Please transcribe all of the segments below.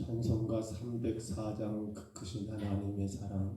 찬송가 304장 그 크신 하나님의 사랑.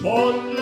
주보여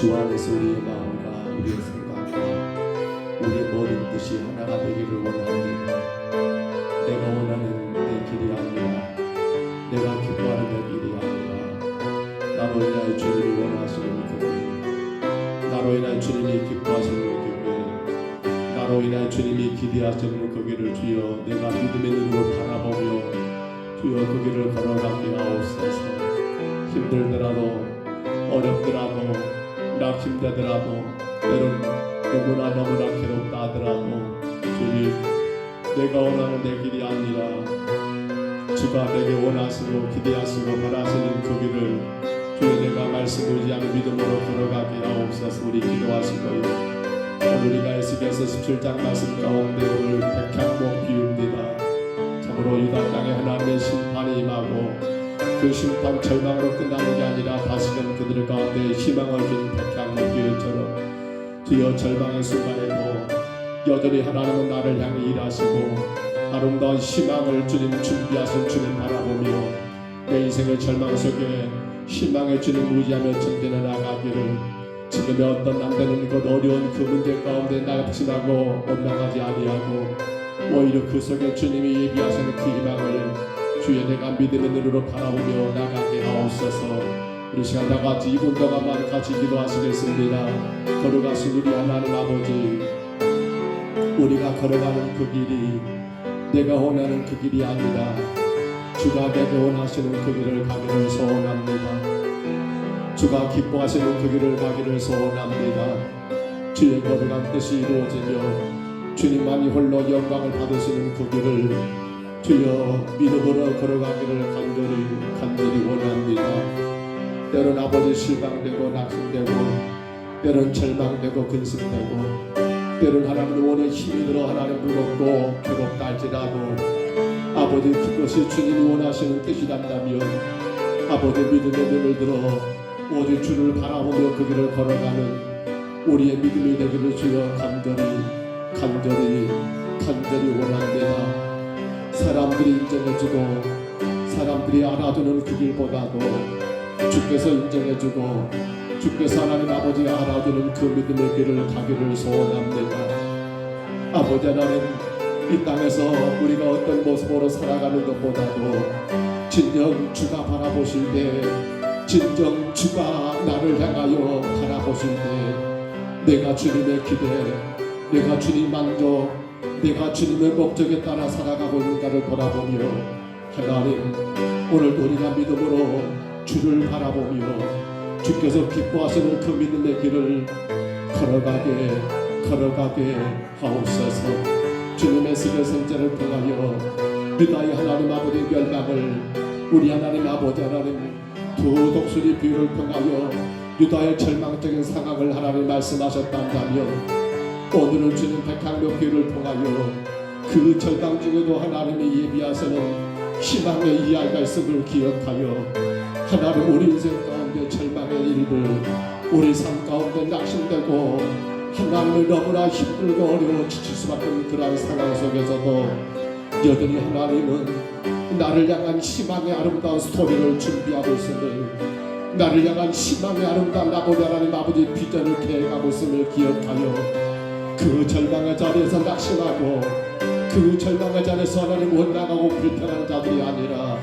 주 안에서 우리의 마음과 우리의 생각과 우리의 모든 뜻이 하나가 되기를 원합니다. 내가 원하는 내 길이 아니라 내가 기뻐하는 내 길이 아니라 나로 인하여 주님이 원하시는 그 길, 나로 인하여 주님이 기뻐하시는 그 길, 나로 인하여 주님이 기대하시는 그 길을 주여 내가 믿음의 눈으로 바라보며 주여 그 길을 걸어가게 하옵소서. 힘들더라도 어렵더라도 낙심되더라도 때론 너무나 괴롭다 하더라도 주님 내가 원하는 내 길이 아니라 주가 내게 원하시고 기대하시고 바라시는 그 길을 주여 내가 말씀 의지하는 믿음으로 걸어가게 하옵소서. 우리 기도하시고요. 오늘 우리가 에스겔서 17장 말씀 가운데 오늘 백향목 비웁니다. 참으로 유다 땅에 하나님의 심판이 임하고 그 심판 절망으로 끝나는 게 아니라 다시금 그들 가운데 희망을 준 백향목 비유처럼 주여 절망의 순간에도 여전히 하나님은 나를 향해 일하시고 아름다운 희망을 주님 준비하신 주님 바라보며 내 인생의 절망 속에 희망의 주님 의지하며 전진해 나가기를 지금의 어떤 안되는 것 어려운 그 문제 가운데 낙심하고 원망하지 아니하고 오히려 그 속에 주님이 예비하시는 그 희망을 주여 내가 믿음의 눈으로 바라보며 나가게 하옵소서. 우리 시간 다같이 2분 동안만 같이 기도하시겠습니다. 걸어가신 우리 하나님 아버지, 우리가 걸어가는 그 길이 내가 원하는 그 길이 아니라 주가 내게 원하시는 그 길을 가기를 소원합니다. 주가 기뻐하시는 그 길을 가기를 소원합니다. 주의 걸어간 뜻이 이루어지며 주님만이 홀로 영광을 받으시는 그 길을 주여 믿음으로 걸어가기를 간절히 원합니다. 때론 아버지 실망되고 낙심되고 때론 절망되고 근심되고 때론 하나님 원의 힘이 들어 하나님 무겁고 괴롭다 할지라도 아버지 그것이 주님이 원하시는 뜻이란다면 아버지 믿음의 눈을 들어 오직 주를 바라보며 그 길을 걸어가는 우리의 믿음이 되기를 주여 간절히 원합니다. 사람들이 인정해주고 사람들이 알아주는 그 길보다도 주께서 인정해주고 주께서 하나님 아버지 알아주는 그 믿음의 길을 가기를 소원합니다. 아버지 하나님 이 땅에서 우리가 어떤 모습으로 살아가는 것보다도 진정 주가 바라보실 때 진정 주가 나를 향하여 바라보실 때 내가 주님의 기대 내가 주님 만족 내가 주님의 목적에 따라 살아가고 있는가를 돌아보며 하나님 오늘도 우리가 믿음으로 주를 바라보며 주께서 기뻐하시는 그 믿음의 길을 걸어가게 하옵소서. 주님의 스게 생자를 통하여 유다의 하나님 아버지 멸망을 우리 하나님 아버지 하나님 두 독수리 비유를 통하여 유다의 절망적인 상황을 하나님 말씀하셨다면 오늘은 주님 백향목 비유를 통하여 그 절망 중에도 하나님이 예비하시는 희망의 이야기가 있음을 기억하여 하나님 우리 인생 가운데 절망의 일들 우리 삶 가운데 낙심되고 하나님을 너무나 힘들고 어려워 지칠 수밖에 없는 그러한 상황 속에서도 여전히 하나님은 나를 향한 희망의 아름다운 스토리를 준비하고 있음을 나를 향한 희망의 아름다운 아버지 하나님 아버지 비전을 계획하고 있음을 기억하여 그 절망의 자리에서 낙심하고 그 절망의 자리에서 하나님 원망하고 불평하는 자들이 아니라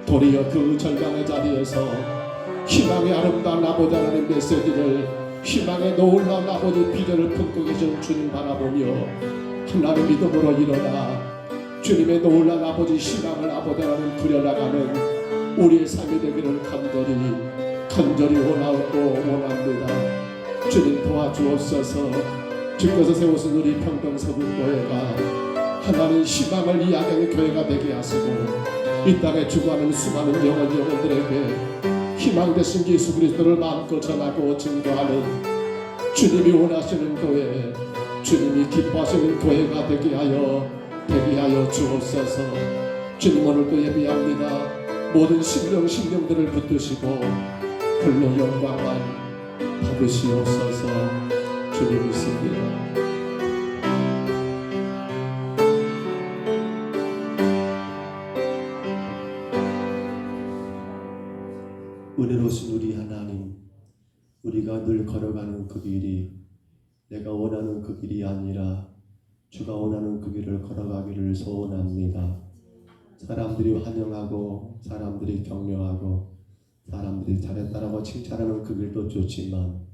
도리어 그 절망의 자리에서 희망의 아름다운 아버지 하나님 메시지를 희망의 놀라운 아버지 비전을 품고 계신 주님 바라보며 하나님 믿음으로 일어나 주님의 놀라운 아버지 희망을 아버지 하나님 부려나가는 우리의 삶이 되기를 간절히 원합니다. 주님 도와주옵소서. 주께서 세우신 우리 평동서구교회가 하나님 희망을 이야기하는 교회가 되게 하시고 이 땅에 죽어가는 수많은 영혼들에게 희망 되신 예수 그리스도를 마음껏 전하고 증거하는 주님이 원하시는 교회 주님이 기뻐하시는 교회가 되게 하여 주옵소서. 주님 오늘도 예비합니다. 모든 심령들을 붙드시고 불로 영광만 받으시옵소서. 주님 있습니다. 은혜로우신 우리 하나님, 우리가 우리가 늘 걸어가는 그 길이 내가 원하는 그 길이 아니라 주가 원하는 그 길을 걸어가기를 소원합니다. 사람들이 환영하고 사람들이 격려하고 사람들이 잘했다라고 칭찬하는 그 길도 좋지만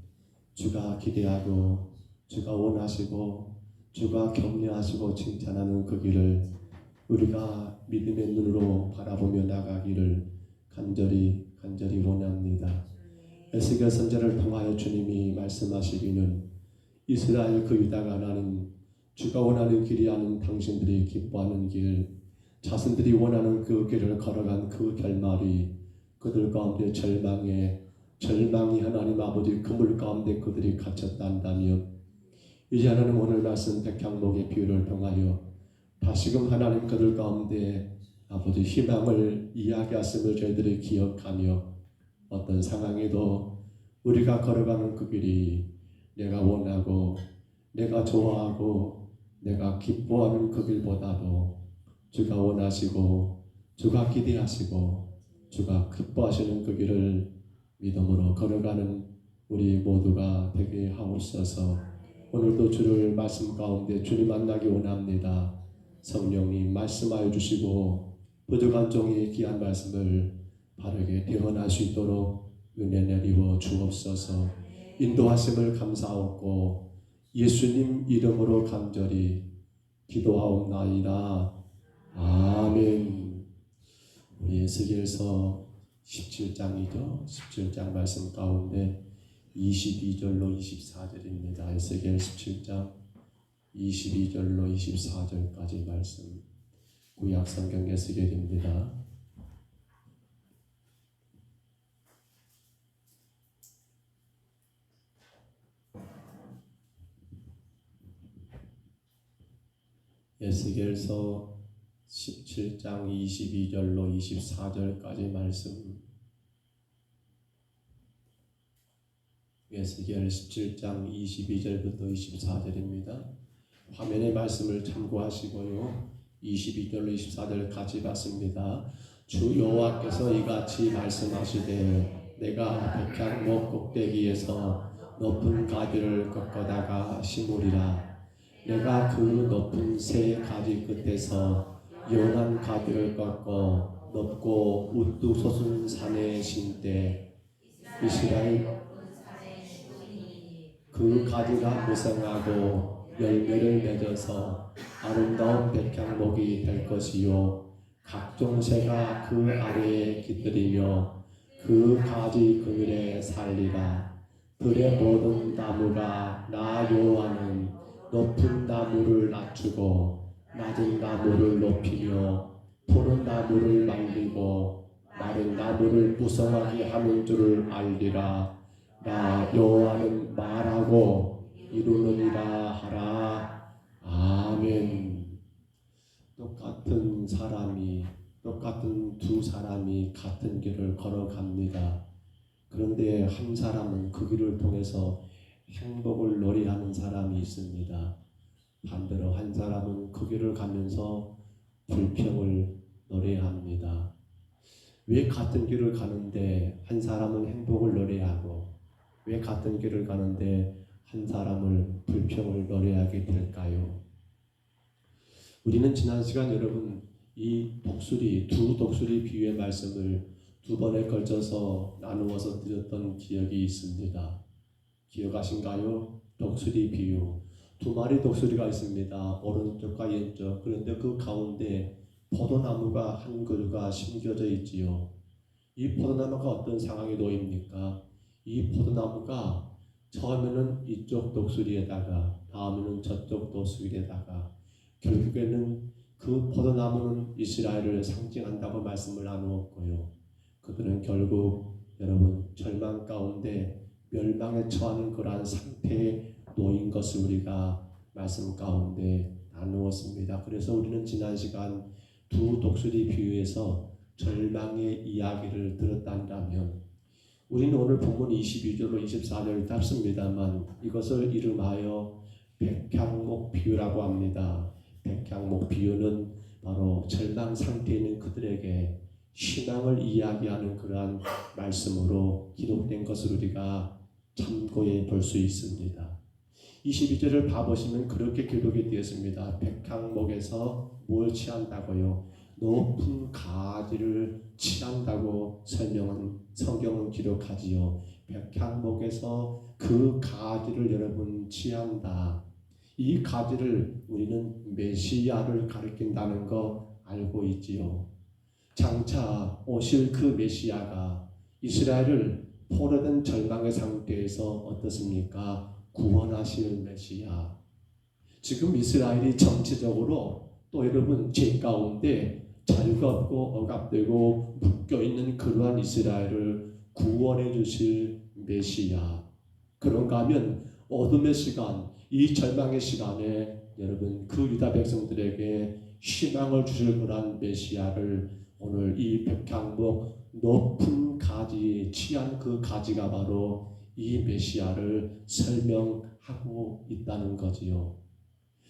주가 기대하고 주가 원하시고 주가 격려하시고 칭찬하는 그 길을 우리가 믿음의 눈으로 바라보며 나가기를 간절히 원합니다. 에스겔 선지자를 통하여 주님이 말씀하시기는 이스라엘 그 유다가 나는 주가 원하는 길이 아닌 당신들이 기뻐하는 길, 자신들이 원하는 그 길을 걸어간 그 결말이 그들 가운데 절망이 하나님 아버지 그물 가운데 그들이 갇혔단다면 이제 하나님 오늘 말씀 백향목의 비유를 통하여 다시금 하나님 그들 가운데 아버지 희망을 이야기하심을 저희들이 기억하며 어떤 상황에도 우리가 걸어가는 그 길이 내가 원하고 내가 좋아하고 내가 기뻐하는 그 길보다도 주가 원하시고 주가 기대하시고 주가 기뻐하시는 그 길을 믿음으로 걸어가는 우리 모두가 되게 하옵소서. 오늘도 주를 말씀 가운데 주님 만나기 원합니다. 성령님 말씀하여 주시고 부족한 종의 귀한 말씀을 바르게 대언할 수 있도록 은혜 내리워 주옵소서. 인도하심을 감사하고 예수님 이름으로 간절히 기도하옵나이다. 아멘. 우리 에스겔서 17장이죠. 17장 말씀 가운데 22절로 24절입니다. 에스겔 17장 22절로 24절까지 말씀 구약 성경 에스겔입니다. 에스겔서 17장 22절로 24절까지 말씀. 에스겔 17장 22절부터 24절입니다. 화면의 말씀을 참고하시고요. 22절로 24절 같이 봤습니다. 주 여호와께서 이같이 말씀하시되 내가 백향목 꼭대기에서 높은 가지를 꺾어다가 심으리라. 내가 그 높은 세 가지 끝에서 연한 가지를 꺾어 높고 우뚝 솟은 산에 심되 이스라엘 그 가지가 무성하고 열매를 맺어서 아름다운 백향목이 될 것이요 각종 새가 그 아래에 깃들이며 그 가지 그늘에 살리라. 들의 모든 나무가 나 여호와는 높은 나무를 낮추고 낮은 나무를 높이며 푸른 나무를 말리고 마른 나무를 무성하게 하는 줄을 알리라. 나 여호와는 말하고 이루느니라 하라. 아멘. 똑같은 두 사람이 같은 길을 걸어갑니다. 그런데 한 사람은 그 길을 통해서 행복을 노래하는 사람이 있습니다. 반대로 한 사람은 그 길을 가면서 불평을 노래합니다. 왜 같은 길을 가는데 한 사람은 행복을 노래하고 왜 같은 길을 가는데 한 사람을 불평을 노래하게 될까요? 우리는 지난 시간 여러분 이 두 독수리 비유의 말씀을 두 번에 걸쳐서 나누어서 드렸던 기억이 있습니다. 기억하신가요? 독수리 비유. 두 마리 독수리가 있습니다. 오른쪽과 왼쪽. 그런데 그 가운데 포도나무가 한 그루가 심겨져 있지요. 이 포도나무가 어떤 상황에 놓입니까? 이 포도나무가 처음에는 이쪽 독수리에다가 다음에는 저쪽 독수리에다가 결국에는 그 포도나무는 이스라엘을 상징한다고 말씀을 나누었고요. 그들은 결국 여러분 절망 가운데 멸망에 처하는 그러한 상태에 놓인 것을 우리가 말씀 가운데 나누었습니다. 그래서 우리는 지난 시간 두 독수리 비유에서 절망의 이야기를 들었다면 우리는 오늘 본문 22절로 24절을 답습니다만 이것을 이름하여 백향목 비유라고 합니다. 백향목 비유는 바로 절망 상태에 있는 그들에게 신앙을 이야기하는 그러한 말씀으로 기록된 것을 우리가 참고해 볼 수 있습니다. 22절을 봐보시면 그렇게 기록이 되었습니다. 백향목에서 뭘 취한다고요? 높은 가지를 취한다고 설명한 성경은 기록하지요. 백향목에서 그 가지를 여러분 취한다. 이 가지를 우리는 메시아를 가리킨다는 거 알고 있지요. 장차 오실 그 메시아가 이스라엘을 포로된 절망의 상태에서 어떻습니까? 구원하실 메시아. 지금 이스라엘이 전체적으로 또 여러분 죄 가운데 자유가 없고 억압되고 묶여있는 그러한 이스라엘을 구원해 주실 메시아. 그런가 하면 어둠의 시간, 이 절망의 시간에 여러분 그 유다 백성들에게 희망을 주실 그러한 메시아를 오늘 이 백향목 높은 가지 취한 그 가지가 바로 이 메시아를 설명하고 있다는 거지요.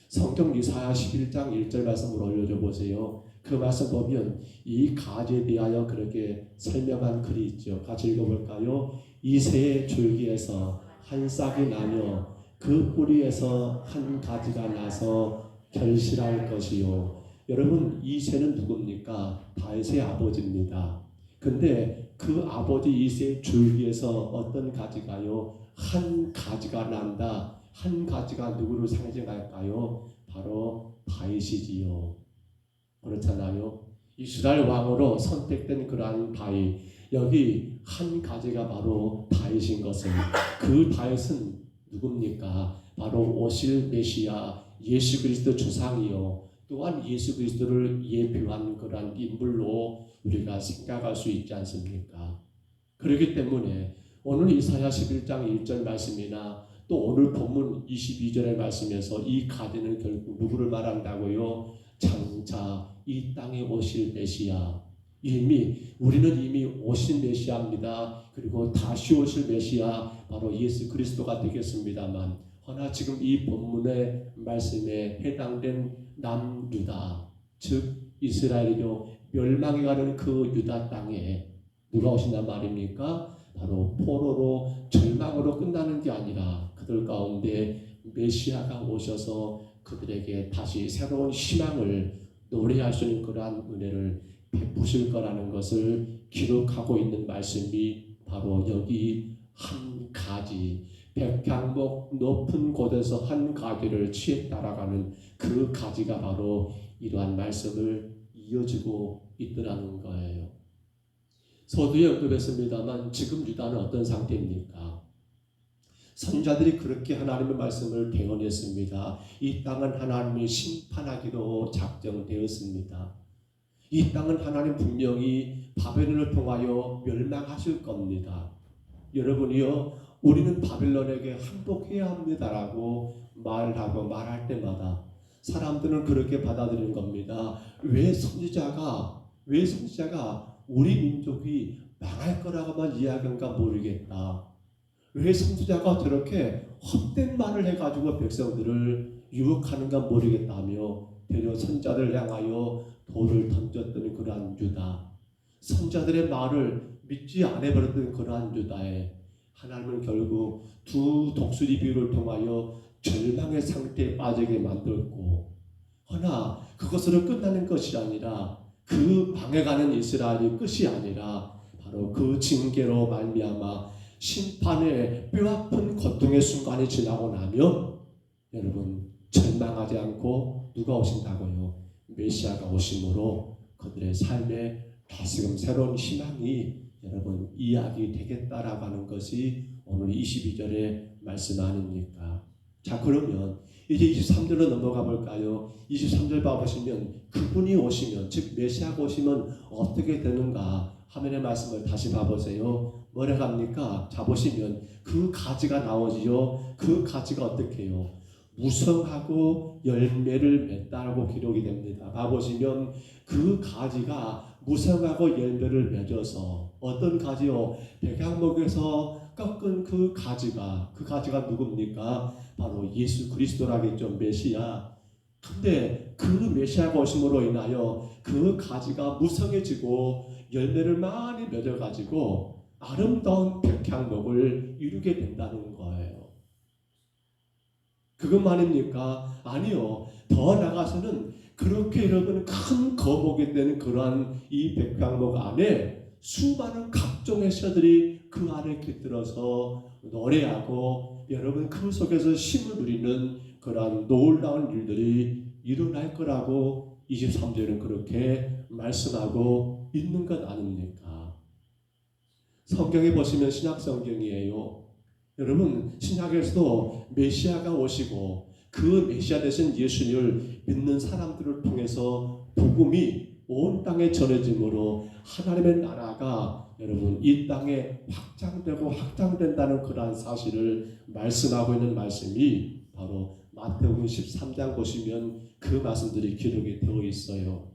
성경 이사야 11장 1절 말씀을 올려줘 보세요. 그 말씀 보면 이 가지에 대하여 그렇게 설명한 글이 있죠. 같이 읽어볼까요? 이새의 줄기에서 한 싹이 나며 그 뿌리에서 한 가지가 나서 결실할 것이요. 여러분 이새는 누굽니까? 다윗의 아버지입니다. 근데 그 아버지 이새의 줄기에서 어떤 가지가요? 한 가지가 난다. 한 가지가 누구를 상징할까요? 바로 다윗이지요. 그렇잖아요. 이스라엘 왕으로 선택된 그러한 다윗. 여기 한 가지가 바로 다윗인 것은 그 다윗은 누굽니까? 바로 오실 메시아 예수 그리스도 주상이요. 또한 예수 그리스도를 예표한 그러한 인물로 우리가 생각할 수 있지 않습니까? 그렇기 때문에 오늘 이사야 11장 1절 말씀이나 또 오늘 본문 22절의 말씀에서 이 가지는 결국 누구를 말한다고요? 장차 이 땅에 오실 메시아. 우리는 이미 오신 메시아입니다. 그리고 다시 오실 메시아 바로 예수 그리스도가 되겠습니다만 허나 지금 이 본문의 말씀에 해당된 남유다 즉 이스라엘이요 멸망해가는 그 유다 땅에 누가 오신단 말입니까? 바로 포로로 절망으로 끝나는 게 아니라 그들 가운데 메시아가 오셔서 그들에게 다시 새로운 희망을 노래할 수 있는 그러한 은혜를 베푸실 거라는 것을 기록하고 있는 말씀이 바로 여기 한 가지 백향목 높은 곳에서 한 가지를 취해 따라가는 그 가지가 바로 이러한 말씀을 이어지고 있더라는 거예요. 서두에 언급했습니다만 지금 유다는 어떤 상태입니까? 선자들이 그렇게 하나님의 말씀을 대언했습니다. 이 땅은 하나님이 심판하기로 작정되었습니다. 이 땅은 하나님 분명히 바벨론을 통하여 멸망하실 겁니다. 여러분이요 우리는 바벨론에게 항복해야 합니다라고 말할 때마다 사람들은 그렇게 받아들이는 겁니다. 왜 선지자가 우리 민족이 망할 거라고만 이야기한가 모르겠다. 왜 선지자가 저렇게 헛된 말을 해가지고 백성들을 유혹하는가 모르겠다며 되려 선자들을 향하여 돌을 던졌던 그러한 유다. 선자들의 말을 믿지 않아버렸던 그러한 유다에 하나님은 결국 두 독수리 비유를 통하여 절망의 상태에 빠지게 만들고 허나 그것으로 끝나는 것이 아니라 그 망해가는 이스라엘이 끝이 아니라 바로 그 징계로 말미암아 심판의 뼈아픈 고통의 순간이 지나고 나면 여러분 절망하지 않고 누가 오신다고요? 메시아가 오심으로 그들의 삶에 다시금 새로운 희망이 여러분 이야기 되겠다라고 하는 것이 오늘 22절의 말씀 아닙니까? 자 그러면 이제 23절로 넘어가 볼까요? 23절 봐보시면 그분이 오시면 즉 메시아가 오시면 어떻게 되는가 화면의 말씀을 다시 봐보세요. 뭐라 합니까? 자 보시면 그 가지가 나오지요. 그 가지가 어떻게 해요? 무성하고 열매를 맺다라고 기록이 됩니다. 봐보시면 그 가지가 무성하고 열매를 맺어서 어떤 가지요? 백향목에서 꺾은 그 가지가 누굽니까? 바로 예수 그리스도라겠죠. 메시아. 근데 그 메시아가 오심으로 인하여 그 가지가 무성해지고 열매를 많이 맺어가지고 아름다운 백향목을 이루게 된다는 거예요. 그것만입니까? 아니요. 더 나가서는 그렇게 여러분 큰 거목이 되는 그러한 이 백향목 안에 수많은 각종의 새들이 그 안에 깃들어서 노래하고 여러분 그 속에서 쉼을 누리는 그러한 놀라운 일들이 일어날 거라고 23절은 그렇게 말씀하고 있는 것 아닙니까? 성경에 보시면 신약 성경이에요. 여러분 신약에서도 메시아가 오시고 그 메시아 되신 예수님을 믿는 사람들을 통해서 복음이 온 땅에 전해짐으로 하나님의 나라가 여러분 이 땅에 확장되고 확장된다는 그러한 사실을 말씀하고 있는 말씀이 바로 마태복음 13장 보시면 그 말씀들이 기록이 되어 있어요.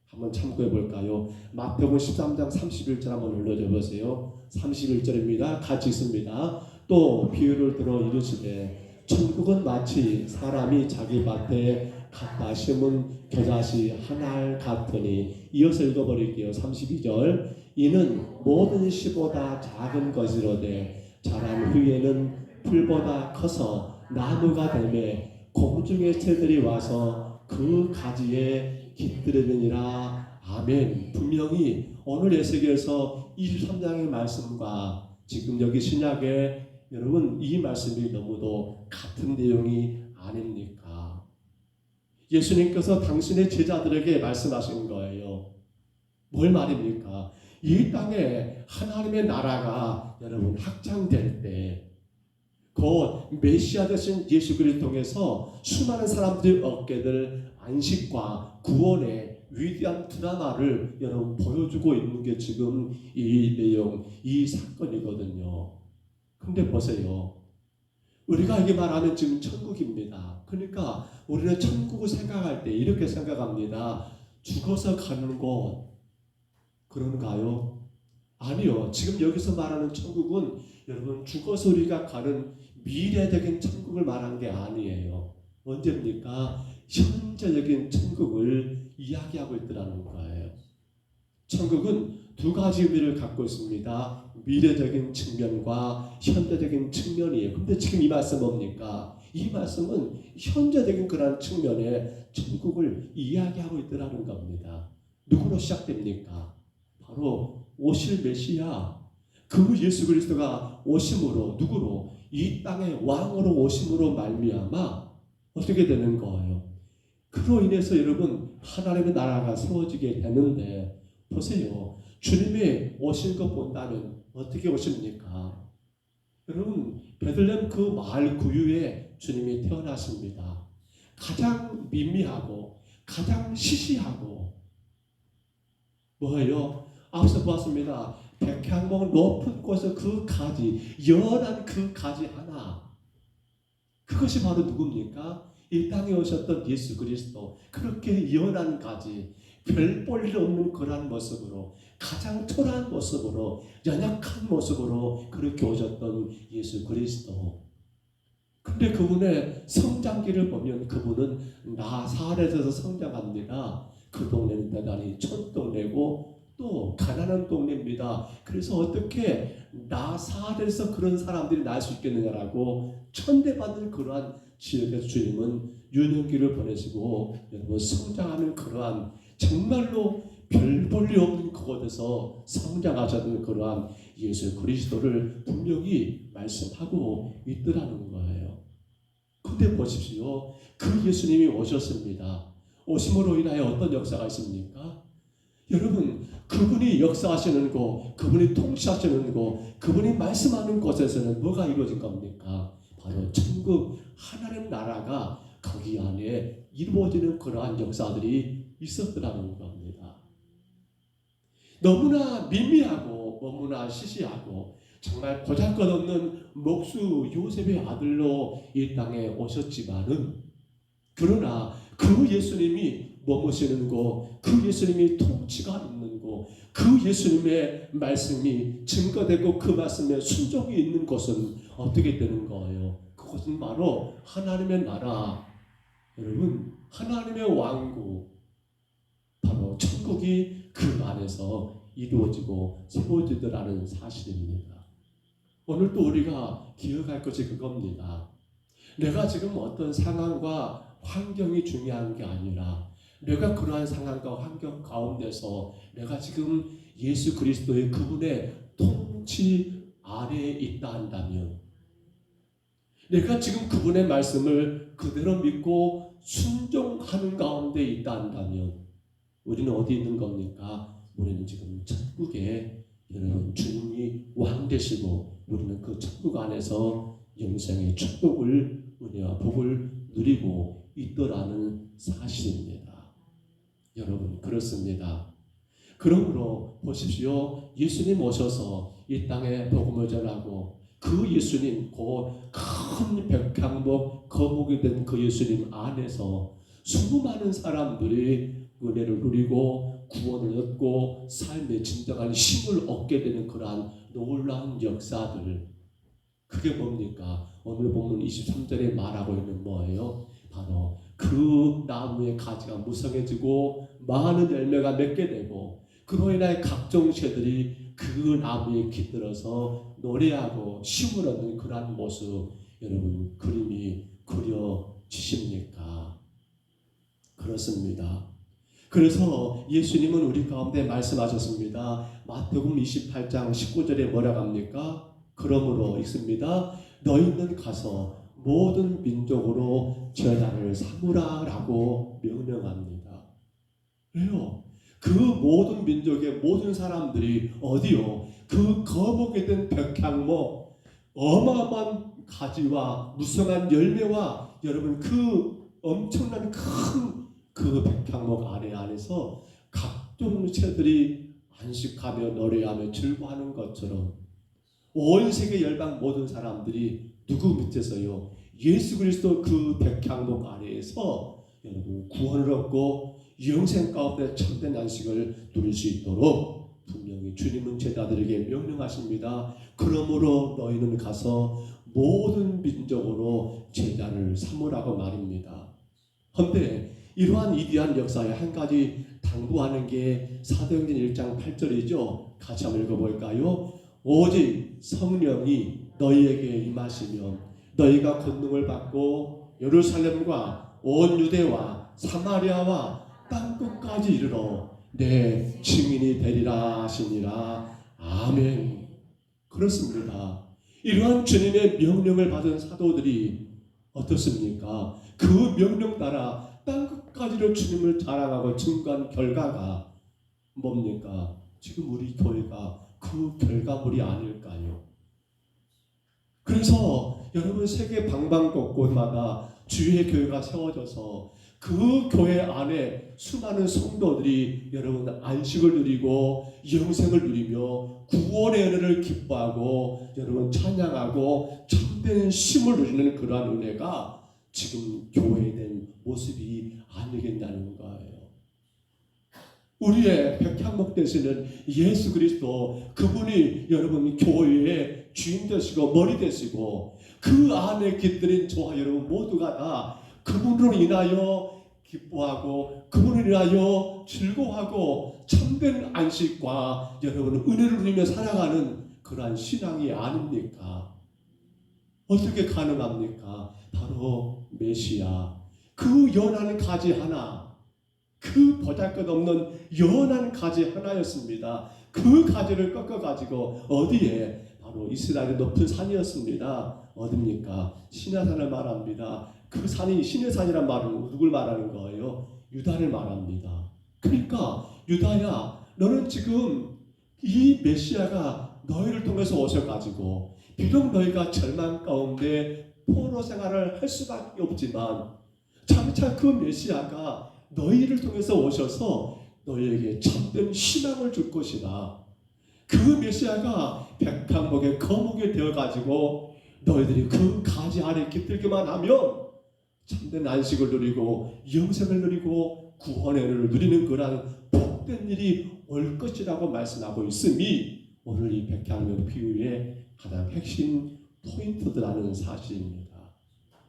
한번 참고해 볼까요? 마태복음 13장 31절 한번 올려줘 보세요. 31절입니다. 같이 있습니다. 또 비유를 들어 이르시되 천국은 마치 사람이 자기 밭에 갖다 심은 겨자씨 한 알 같으니. 이어서 읽어버릴게요. 32절 이는 모든 씨보다 작은 것이로되 자란 후에는 풀보다 커서 나무가 되매 공중의 새들이 와서 그 가지에 깃들으느니라. 아멘. 분명히 오늘 에스겔서 23장의 말씀과 지금 여기 신약의 여러분 이 말씀이 너무도 같은 내용이 아닙니까? 예수님께서 당신의 제자들에게 말씀하신 거예요. 뭘 말입니까? 이 땅에 하나님의 나라가 여러분 확장될 때 곧 메시아 되신 예수 그리스도를 통해서 수많은 사람들이 얻게 될 안식과 구원의 위대한 드라마를 여러분 보여주고 있는 게 지금 이 내용, 이 사건이거든요. 근데 보세요. 우리가 이게 말하면 지금 천국입니다. 그러니까 우리는 천국을 생각할 때 이렇게 생각합니다. 죽어서 가는 곳 그런가요? 아니요. 지금 여기서 말하는 천국은 여러분 죽어서 우리가 가는 미래적인 천국을 말하는 게 아니에요. 언제입니까? 현재적인 천국을 이야기하고 있더라는 거예요. 천국은 두 가지 의미를 갖고 있습니다. 미래적인 측면과 현재적인 측면이에요. 근데 지금 이 말씀 뭡니까? 이 말씀은 현재적인 그런 측면의 천국을 이야기하고 있더라는 겁니다. 누구로 시작됩니까? 바로 오실 메시아, 그 예수 그리스도가 오심으로 누구로? 이 땅의 왕으로 오심으로 말미암아 어떻게 되는 거예요? 그로 인해서 여러분 하나님의 나라가 세워지게 되는데 보세요. 주님이 오신 것 본다면 어떻게 오십니까? 여러분 베들레헴 그 마을 구유에 주님이 태어나십니다. 가장 미미하고 가장 시시하고 뭐예요? 앞서 보았습니다. 백향목 높은 곳에서 그 가지, 연한 그 가지 하나. 그것이 바로 누굽니까? 이 땅에 오셨던 예수 그리스도. 그렇게 연한 가지, 별 볼 일 없는 그러한 모습으로, 가장 초라한 모습으로, 연약한 모습으로 그렇게 오셨던 예수 그리스도. 근데 그분의 성장기를 보면 그분은 나사렛에서 성장합니다. 그 동네는 대단히 촌동네고 또 가난한 동네입니다. 그래서 어떻게 나사렛에서 그런 사람들이 날 수 있겠느냐라고 천대받는 그러한 지역에서 주님은 유년기를 보내시고 여러분 성장하는 그러한 정말로 별 볼 일 없는 그곳에서 성장하셨던 그러한 예수 그리스도를 분명히 말씀하고 있더라는 거예요. 근데 보십시오. 그 예수님이 오셨습니다. 오심으로 인하여 어떤 역사가 있습니까? 여러분 그분이 역사하시는 곳, 그분이 통치하시는 곳, 그분이 말씀하는 곳에서는 뭐가 이루어질 겁니까? 바로 천국 하나님 나라가 거기 안에 이루어지는 그러한 역사들이 있었더라는 겁니다. 너무나 미미하고 너무나 시시하고 정말 보잘것없는 목수 요셉의 아들로 이 땅에 오셨지만은 그러나 그 예수님이 머무시는 곳, 그 예수님이 통치가 있는 곳, 그 예수님의 말씀이 증거되고 그 말씀에 순종이 있는 곳은 어떻게 되는 거예요? 그것은 바로 하나님의 나라, 여러분 하나님의 왕국, 바로 천국이 그 안에서 이루어지고 세워지더라는 사실입니다. 오늘 또 우리가 기억할 것이 그겁니다. 내가 지금 어떤 상황과 환경이 중요한 게 아니라 내가 그러한 상황과 환경 가운데서 내가 지금 예수 그리스도의 그분의 통치 아래에 있다 한다면, 내가 지금 그분의 말씀을 그대로 믿고 순종하는 가운데 있다 한다면 우리는 어디 있는 겁니까? 우리는 지금 천국에 여러분 주님이 왕 되시고 우리는 그 천국 안에서 영생의 축복을, 은혜와 복을 누리고 있더라는 사실입니다. 여러분, 그렇습니다. 그러므로 보십시오. 예수님 오셔서 이 땅에 복음을 전하고 그 예수님, 큰 백향목 거목이 된 그 예수님 안에서 수많은 사람들이 은혜를 누리고 구원을 얻고 삶의 진정한 힘을 얻게 되는 그러한 놀라운 역사들, 그게 뭡니까? 오늘 본문 23절에 말하고 있는 뭐예요? 바로 그 나무의 가지가 무성해지고 많은 열매가 맺게 되고 그로 인하여 각종 새들이 그 나무에 깃들어서 노래하고 힘을 얻는 그러한 모습, 여러분 그림이 그려지십니까? 그렇습니다. 그래서 예수님은 우리 가운데 말씀하셨습니다. 마태복음 28장 19절에 뭐라고 합니까? 그러므로 있습니다. 너희는 가서 모든 민족으로 제자를 삼으라 라고 명령합니다. 왜요? 그 모든 민족의 모든 사람들이 어디요? 그 거목에 든 백향목, 어마어마한 가지와 무성한 열매와 여러분 그 엄청난 큰 그 백향목 안에서 각종 새들이 안식하며 노래하며 즐거워하는 것처럼 온 세계 열방 모든 사람들이 누구 밑에서요? 예수 그리스도 그 백향목 아래에서 여러분 구원을 얻고 영생 가운데 참된 안식을 누릴 수 있도록 분명히 주님은 제자들에게 명령하십니다. 그러므로 너희는 가서 모든 민족으로 제자를 삼으라고 말입니다. 그런데 이러한 위대한 역사에 한 가지 당부하는 게 사도행전 1장 8절이죠. 같이 한번 읽어볼까요? 오직 성령이 너희에게 임하시면 너희가 권능을 받고 예루살렘과 온 유대와 사마리아와 땅끝까지 이르러 내 증인이 되리라 하시니라. 아멘. 그렇습니다. 이러한 주님의 명령을 받은 사도들이 어떻습니까? 그 명령 따라 땅끝까지로 주님을 자랑하고 증거한 결과가 뭡니까? 지금 우리 교회가 그 결과물이 아닐까요? 그래서 여러분 세계 방방곳곳마다 주의 교회가 세워져서 그 교회 안에 수많은 성도들이 여러분 안식을 누리고 영생을 누리며 구원의 은혜를 기뻐하고 여러분 찬양하고 참된 힘을 누리는 그러한 은혜가 지금 교회된 모습이 아니겠냐는 거예요. 우리의 백향목 되시는 예수 그리스도, 그분이 여러분 교회의 주인 되시고 머리 되시고 그 안에 깃들인 저와 여러분 모두가 다 그분으로 인하여 기뻐하고 그분을 인하여 즐거워하고 참된 안식과 여러분 은혜를 누리며 살아가는 그러한 신앙이 아닙니까? 어떻게 가능합니까? 바로 메시아, 그 연한 가지 하나, 그 보잘것없는 연한 가지 하나였습니다. 그 가지를 꺾어가지고 어디에? 바로 이스라엘의 높은 산이었습니다. 어딥니까? 시내산을 말합니다. 그 산이 시내산이란 말은 누굴 말하는 거예요? 유다를 말합니다. 그러니까 유다야, 너는 지금 이 메시아가 너희를 통해서 오셔가지고 비록 너희가 절망 가운데 포로 생활을 할 수밖에 없지만 장차 그 메시아가 너희를 통해서 오셔서 너희에게 참된 희망을 줄 것이다. 그 메시아가 백향목의 거목이 되어가지고 너희들이 그 가지 아래 깃들기만 하면 참된 안식을 누리고 영생을 누리고 구원의 은혜를 누리는 그런 복된 일이 올 것이라고 말씀하고 있음이 오늘 이 백향목 비유의 가장 핵심 포인트라는 사실입니다.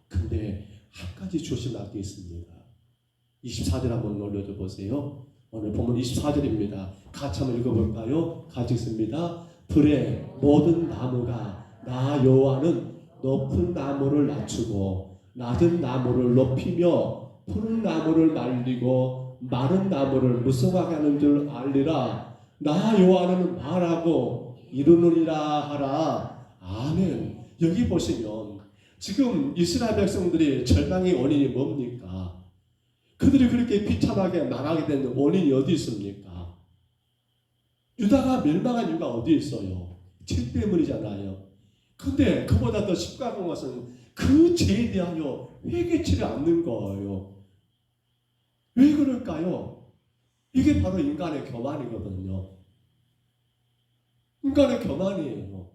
근데 한 가지 조심할 게 있습니다. 24절 한번 올려줘 보세요. 오늘 본문 24절입니다. 같이 한번 읽어볼까요? 같이 읽습니다. 들의 모든 나무가 나 여호와는 높은 나무를 낮추고 낮은 나무를 높이며 푸른 나무를 말리고 마른 나무를 무성하게 하는 줄 알리라. 나 여호와는 말하고 이루느니라 하라. 아멘. 여기 보시면 지금 이스라엘 백성들이 절망의 원인이 뭡니까? 그들이 그렇게 비참하게 망하게 된 원인이 어디 있습니까? 유다가 멸망한 이유가 어디 있어요? 죄 때문이잖아요. 근데 그보다 더 심각한 것은 그 죄에 대하여 회개치를 않는 거예요. 왜 그럴까요? 이게 바로 인간의 교만이거든요. 인간의 교만이에요.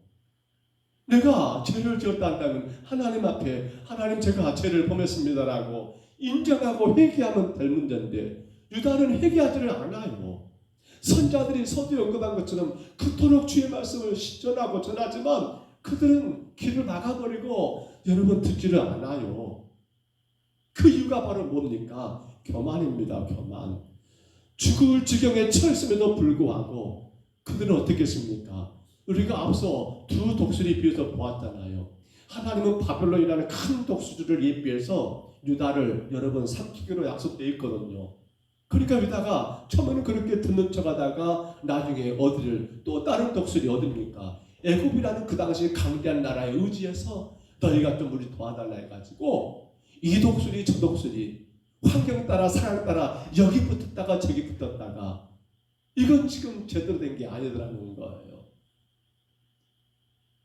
내가 죄를 지었다 한다면 하나님 앞에 하나님 제가 죄를 범했습니다라고 인정하고 회개하면 될 문제인데 유다는 회개하지를 않아요. 선자들이 서두에 언급한 것처럼 그토록 주의 말씀을 전하고 전하지만 그들은 귀를 막아버리고 여러분 듣지를 않아요. 그 이유가 바로 뭡니까? 교만입니다. 교만. 죽을 지경에 처했음에도 불구하고 그들은 어떻게 했습니까? 우리가 앞서 두 독수리 비유에서 보았잖아요. 하나님은 바벨론이라는 큰 독수리를 예비해서 유다를 여러분 삼키기로 약속되어 있거든요. 그러니까 유다가 처음에는 그렇게 듣는 척하다가 나중에 어디를 또 다른 독수리 어딥니까? 애굽이라는 그 당시 강대한 나라에 의지해서 너희가 좀 우리 도와달라 해가지고 이 독수리 저 독수리 환경 따라 상황 따라 여기 붙었다가 저기 붙었다가 이건 지금 제대로 된 게 아니더라는 거예요.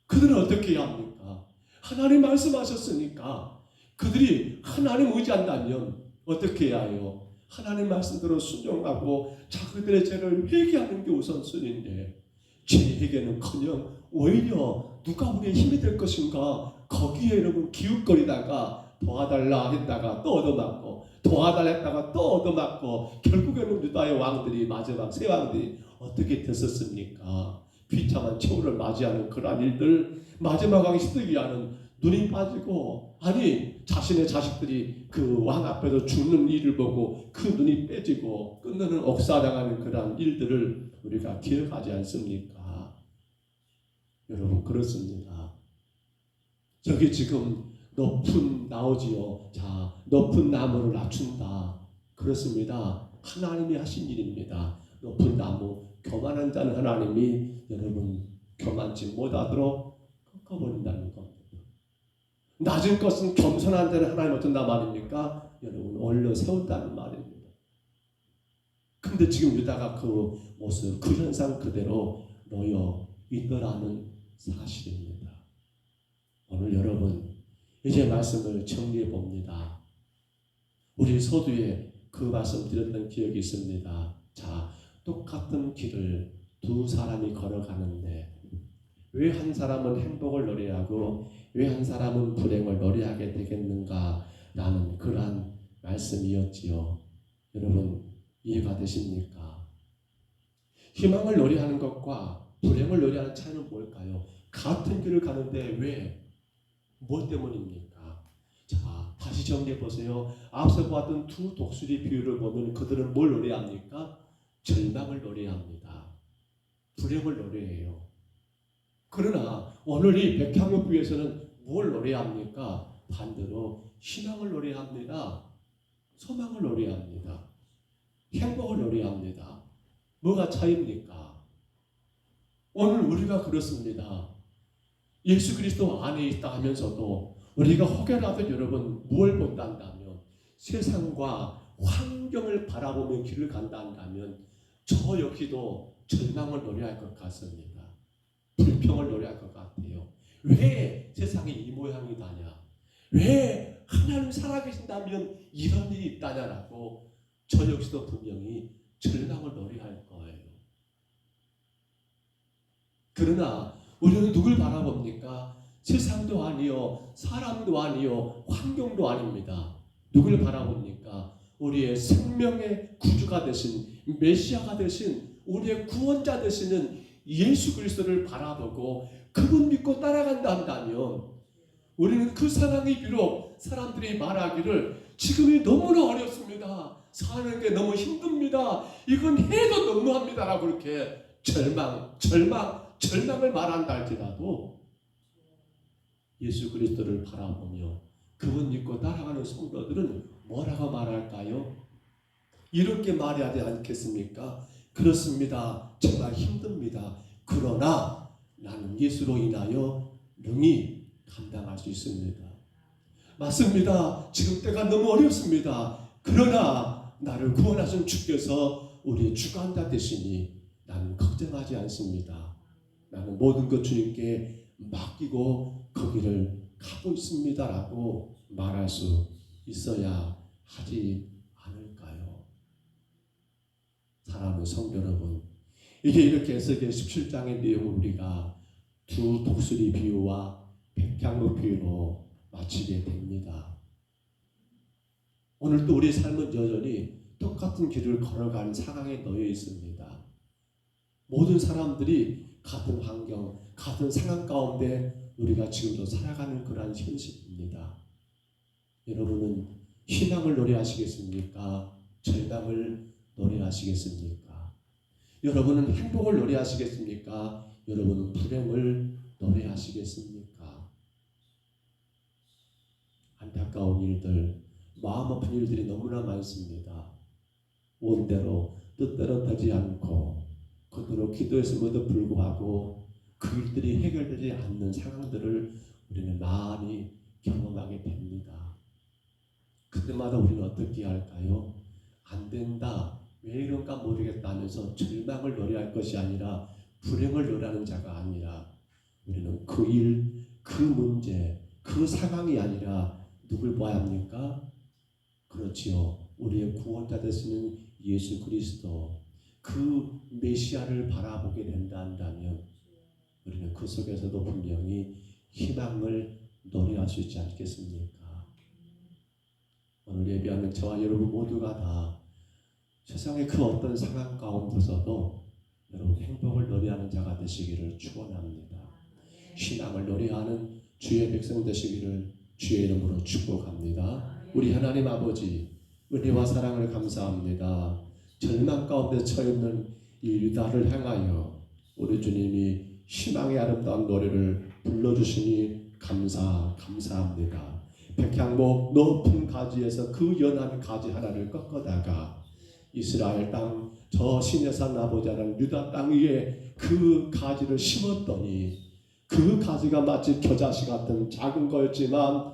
그들은 어떻게 해야 합니까? 하나님 말씀하셨으니까 그들이 하나님 의지한다면 어떻게 해야 해요? 하나님 말씀대로 순종하고 자기들의 죄를 회개하는 게 우선순위인데 죄 회개는커녕 오히려 누가 우리의 힘이 될 것인가 거기에 여러분 기웃거리다가 도와달라 했다가 또 얻어맞고 도와달라 했다가 또 얻어맞고 결국에는 유다의 왕들이 마지막 세 왕들이 어떻게 됐었습니까? 비참한 최후를 맞이하는 그러한 일들 마지막 왕이 시드기야는 눈이 빠지고 아니 자신의 자식들이 그 왕 앞에서 죽는 일을 보고 그 눈이 빼지고 끝내는 억사당하는 그러한 일들을 우리가 기억하지 않습니까? 여러분 그렇습니다. 저기 지금 높은 나오지요. 자, 높은 나무를 낮춘다. 그렇습니다. 하나님이 하신 일입니다. 높은 나무, 교만한 자는 하나님이 여러분 교만치 못하도록 꺾어버린다는 겁니다. 낮은 것은 겸손한 자는 하나님 어쩐다 말입니까? 여러분 올려 세운다는 말입니다. 근데 지금 유다가 그 모습, 그 현상 그대로 놓여 있더라는 사실입니다. 오늘 여러분 이제 말씀을 정리해 봅니다. 우리 서두에 그 말씀 드렸던 기억이 있습니다. 자, 똑같은 길을 두 사람이 걸어가는데 왜 한 사람은 행복을 노래하고 왜 한 사람은 불행을 노래하게 되겠는가 라는 그러한 말씀이었지요. 여러분 이해가 되십니까? 희망을 노래하는 것과 불행을 노래하는 차이는 뭘까요? 같은 길을 가는데 왜? 무엇 때문입니까? 자, 다시 정리해 보세요. 앞서 보았던 두 독수리 비유를 보면 그들은 뭘 노래합니까? 절망을 노래합니다. 불행을 노래해요. 그러나 오늘 이 백향목 비유에서는 뭘 노래합니까? 반대로 희망을 노래합니다. 소망을 노래합니다. 행복을 노래합니다. 뭐가 차이입니까? 오늘 우리가 그렇습니다. 예수 그리스도 안에 있다 하면서도 우리가 혹여라도 여러분 무엇을 본다 한다면 세상과 환경을 바라보며 길을 간다 한다면 저 역시도 절망을 노래할 것 같습니다. 불평을 노래할 것 같아요. 왜 세상이 이 모양이다냐? 왜 하나님 살아계신다면 이런 일이 있다냐라고 저 역시도 분명히 절망을 노래할 거예요. 그러나 우리는 누굴 바라봅니까? 세상도 아니요, 사람도 아니요, 환경도 아닙니다. 누굴 바라봅니까? 우리의 생명의 구주가 되신 메시아가 되신 우리의 구원자 되시는 예수 그리스도를 바라보고 그분 믿고 따라간다 한다면 우리는 그 상황이 비록 사람들이 말하기를 지금이 너무나 어렵습니다. 사는 게 너무 힘듭니다. 이건 해도 너무합니다라고 그렇게 절망을 말한다 할지라도 예수 그리스도를 바라보며 그분 믿고 따라가는 성도들은 뭐라고 말할까요? 이렇게 말하지 않겠습니까? 그렇습니다. 정말 힘듭니다. 그러나 나는 예수로 인하여 능히 감당할 수 있습니다. 맞습니다. 지금 때가 너무 어렵습니다. 그러나 나를 구원하신 주께서 우리의 주관자 되시니 나는 걱정하지 않습니다. 나는 모든 것 주님께 맡기고 거기를 가고 있습니다라고 말할 수 있어야 하지 않을까요? 사랑하는 성도 여러분, 이게 이렇게 에스겔 17장의 내용을 우리가 두 독수리 비유와 백향목 비유로 마치게 됩니다. 오늘도 우리 삶은 여전히 똑같은 길을 걸어가는 상황에 놓여 있습니다. 모든 사람들이 같은 환경, 같은 상황 가운데 우리가 지금도 살아가는 그러한 현실입니다. 여러분은 희망을 노래하시겠습니까? 절망을 노래하시겠습니까? 여러분은 행복을 노래하시겠습니까? 여러분은 불행을 노래하시겠습니까? 안타까운 일들, 마음 아픈 일들이 너무나 많습니다. 원대로 뜻대로 되지 않고 그대로 기도했음에도 불구하고 그 일들이 해결되지 않는 상황들을 우리는 많이 경험하게 됩니다. 그때마다 우리는 어떻게 할까요? 안 된다, 왜 이런가 모르겠다 하면서 절망을 노래할 것이 아니라 불행을 노래하는 자가 아니라 우리는 그 일, 그 문제, 그 상황이 아니라 누굴 봐야 합니까? 그렇지요. 우리의 구원자 되시는 예수 그리스도, 그 메시아를 바라보게 된다 한다면 우리는 그 속에서도 분명히 희망을 노래할 수 있지 않겠습니까? 오늘 예배하는 저와 여러분 모두가 다 세상의 그 어떤 상황 가운데서도 여러분 행복을 노래하는 자가 되시기를 축원합니다. 신앙을 노래하는 주의 백성 되시기를 주의 이름으로 축복합니다. 우리 하나님 아버지, 은혜와 사랑을 감사합니다. 절망 가운데 처있는 이 유다를 향하여 우리 주님이 희망의 아름다운 노래를 불러주시니 감사합니다. 백향목 높은 가지에서 그 연한 가지 하나를 꺾어다가 이스라엘 땅 저 시내산 아버지라는 유다 땅 위에 그 가지를 심었더니 그 가지가 마치 겨자씨 같은 작은 거였지만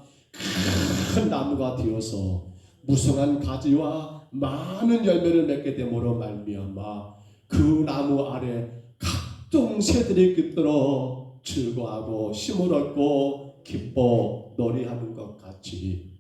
큰 나무가 되어서 무성한 가지와 많은 열매를 맺게 됨으로 말미암아 그 나무 아래 각종 새들이 깃들어 즐거워하고 힘을 얻고 기뻐 노래하는 것 같이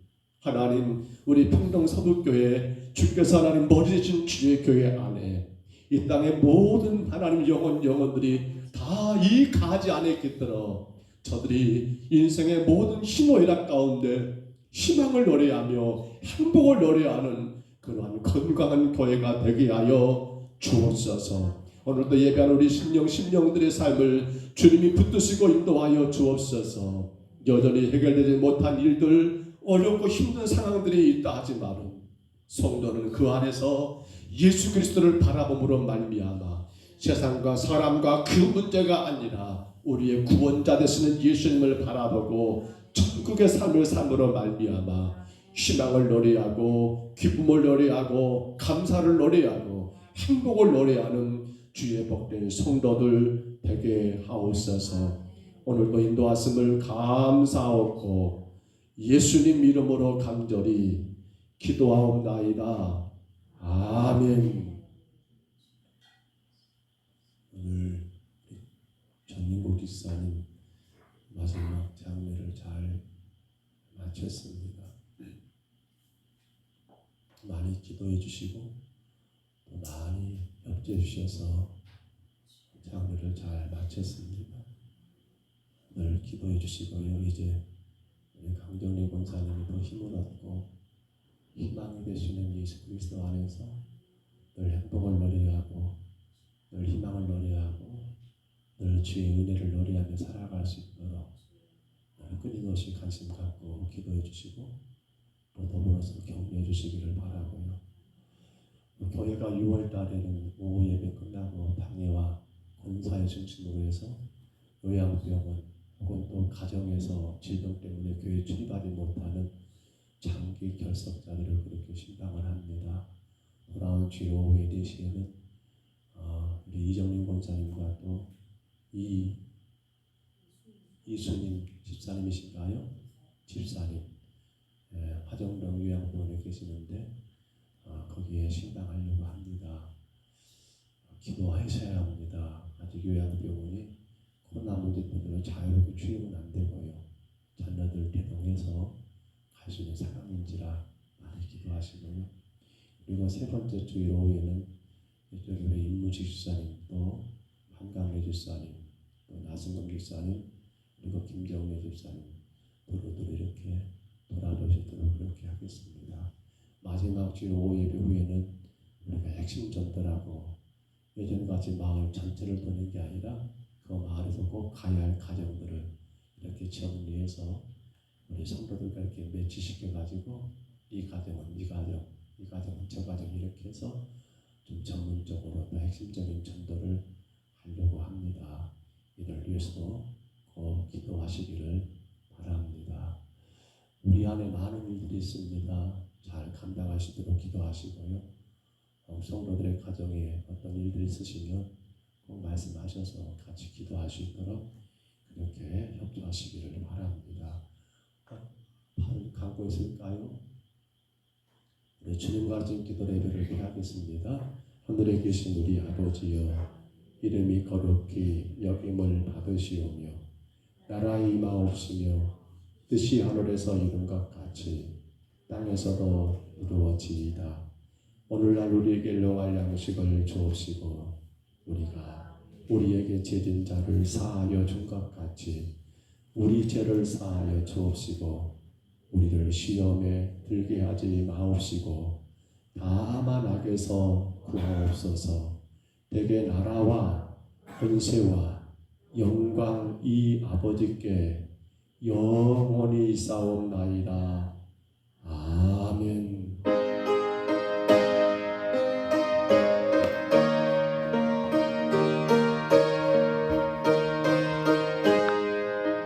하나님, 우리 평동 서북교회 주께서 하나님 머리 되신 주의 교회 안에 이 땅의 모든 하나님 영혼들이 다 이 가지 안에 깃들어 저들이 인생의 모든 희노애락 가운데 희망을 노래하며 행복을 노래하는 그러한 건강한 교회가 되게 하여 주옵소서. 오늘도 예배하는 우리 심령들의 삶을 주님이 붙드시고 인도하여 주옵소서. 여전히 해결되지 못한 일들, 어렵고 힘든 상황들이 있다 하지만 성도는 그 안에서 예수 그리스도를 바라봄으로 말미암아 세상과 사람과 그 문제가 아니라 우리의 구원자 되시는 예수님을 바라보고 천국의 삶을 삶으로 말미암아 희망을 노래하고 기쁨을 노래하고 감사를 노래하고 행복을 노래하는 주의 복된 성도들 되게 하옵소서. 오늘도 인도하심을 감사하고 예수님 이름으로 간절히 기도하옵나이다. 아멘. 오늘 전민국 집사님 마지막 장례를 잘 마쳤습니다. 많이 기도해 주시고 또 많이 협조해 주셔서 장례를 잘 마쳤습니다. 늘 기도해 주시고요. 이제 우리 강정리 권사님이 더 힘을 얻고 희망이 되시는 예수 그리스도 안에서 늘 행복을 노래하고 늘 희망을 노래하고 늘 주의 은혜를 노래하며 살아갈 수 있도록 끊임없이 관심 갖고 기도해 주시고 또 더불어서 격려해 주시기를 바라고요. 교회가 6월 달에는 오후 예배 끝나고 당회와 권사회 중심으로 해서 요양병원 혹은 또 가정에서 질병 때문에 교회 출입하지 못하는 장기 결석자들을 그렇게 신방을 합니다. 돌아온 주 오후에 4시에는 우리 이정민 권사님과 또 이수님 집사님이신가요? 집사님 화정병 요양병원에 계시는데 거기에 신방하려고 합니다. 기도하셔야 합니다. 아직 요양병원이 코로나 문제 때문에 자유롭게 출입은 안 되고요. 자녀들 대동해서 갈 수 있는 상황인지라 많이 기도하시고요. 그리고 세 번째 주 오후에는 이쪽에 우리 임무식 집사님 또 한강래 집사님 또 나승금 집사님 그리고 김정래 집사님 두루두루 이렇게 돌아보시도록 그렇게 하겠습니다. 마지막 주 오후 예배 후에는 우리가 핵심 전도라고 예전같이 마을 전체를 도는 게 아니라 그 마을에서 꼭 가야 할 가정들을 이렇게 정리해서 우리 성도들과 이렇게 매치시켜가지고 이 가정은 이 가정, 이 가정은 저 가정 이렇게 해서 좀 전문적으로 또 핵심적인 전도를 하려고 합니다. 이를 위해서도 꼭 기도하시기를 바랍니다. 우리 안에 많은 일들이 있습니다. 잘 감당하시도록 기도하시고요. 성도들의 가정에 어떤 일들이 있으시면 꼭 말씀하셔서 같이 기도할 수 있도록 그렇게 협조하시기를 바랍니다. 팔을 감고 있을까요? 우리 주님과 지금 기도 예배를 하겠습니다. 하늘에 계신 우리 아버지여 이름이 거룩히 여김을 받으시오며 나라의 임하옵시며 뜻이 하늘에서 이룬 것 같이 땅에서도 이루어지이다. 오늘날 우리에게 일용할 양식을 주옵시고 우리가 우리에게 죄진 자를 사하여 준 것 같이 우리 죄를 사하여 주옵시고 우리를 시험에 들게 하지 마옵시고 다만 악에서 구하옵소서. 대개 나라와 권세와 영광이 아버지께 영원히 싸움나이다. 아멘.